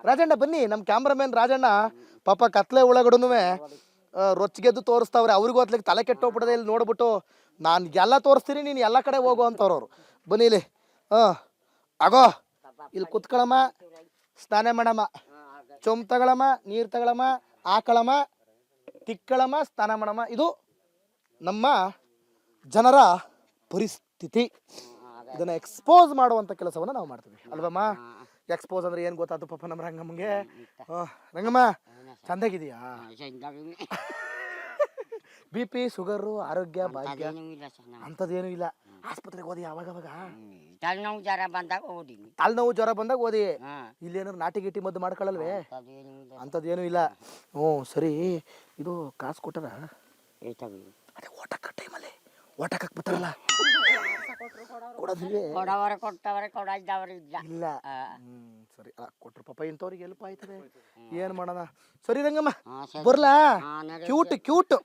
ರಾಜಣ್ಣ ಬನ್ನಿ, ನಮ್ಮ ಕ್ಯಾಮ್ರಾಮನ್ ರಾಜಣ್ಣ ಪಾಪ ಕತ್ಲೆ ಒಳಗಡೆನೂ ರೊಚ್ಚಿಗೆದ್ದು ತೋರಿಸ್ತಾವ್ರೆ. ಅವ್ರಿಗೂ ಹೊತ್ಲಿಕ್ಕೆ ತಲೆ ಕೆಟ್ಟೋಗ್ಬಿಡದೆ ಇಲ್ಲಿ ನೋಡ್ಬಿಟ್ಟು ನಾನು ಎಲ್ಲ ತೋರಿಸ್ತೀನಿ, ನೀನು ಎಲ್ಲ ಕಡೆ ಹೋಗು ಅಂತವ್ರವ್ರು. ಬನ್ನಿ ಇಲ್ಲಿ, ಆಗೋ ಇಲ್ಲಿ ಕುತ್ಕೊಳಮ್ಮ, ಸ್ನಾನ ಮಾಡಮ್ಮ, ಚೊಂಬ್ ತಗೊಳಮ್ಮ, ನೀರು ತಗೊಳಮ್ಮ, ಹಾಕಳಮ್ಮ, ತಿಕ್ಕಳಮ್ಮ, ಸ್ನಾನ ಮಾಡಮ್ಮ. ಇದು ನಮ್ಮ ಜನರ ಪರಿಸ್ಥಿತಿ. ಇದನ್ನು ಎಕ್ಸ್ಪೋಸ್ ಮಾಡುವಂಥ ಕೆಲಸವನ್ನು ನಾವು ಮಾಡ್ತೀವಿ ಅಲ್ವಮ್ಮ. ಎಕ್ಸ್ಪೋಸ್ ಅಂದ್ರೆ ಏನು ಗೊತ್ತಾಯ್ತು ಪಾಪ ನಮ್ಮ ರಂಗಮ್ಮಗೆ. ರಂಗಮ್ಮ ಚಂದಾಗಿದೆಯಾ? ಬಿ ಪಿ, ಶುಗರು, ಆರೋಗ್ಯ, ಭಾಗ್ಯ ಅಂಥದ್ದೇನೂ ಇಲ್ಲ. ಆಸ್ಪತ್ರೆಗೆ ಓದಿ ಯಾವಾಗ ತಲೆನೋವು ಜ್ವರ ಬಂದಾಗ ಓದಿ. ತಲೆನೋವು ಜ್ವರ ಬಂದಾಗ ಓದಿ. ಇಲ್ಲೇನಾದ್ರು ನಾಟಿ ಗಿಟಿ ಮದ್ದು ಮಾಡ್ಕೊಳ್ಳಲ್ವೇ? ಅಂಥದ್ದೇನೂ ಇಲ್ಲ. ಹ್ಞೂ ಸರಿ. ಇದು ಕಾಸು ಕೊಟ್ಟರ ಅದೇ ಓಟಕ್ಕ ಟೈಮಲ್ಲಿ ಓಟಕ್ಕೆ ಬರ್ತಾರಲ್ಲ ಕೊಡೋದಿಲ್ವೇ? ಕೊಡವರ ಕೊಟ್ಟವರೆ, ಕೊಡದವರು ಇಲ್ಲ. ಸರಿ ಕೊಟ್ರು ಪಾಪ ಇಂಥವ್ರಿಗೆ ಹೆಲ್ಪ್ ಆಯ್ತದೆ. ಏನು ಮಾಡೋಣ. ಸರಿ ರಂಗಮ್ಮ ಬರ್ಲಾ? Cute cute.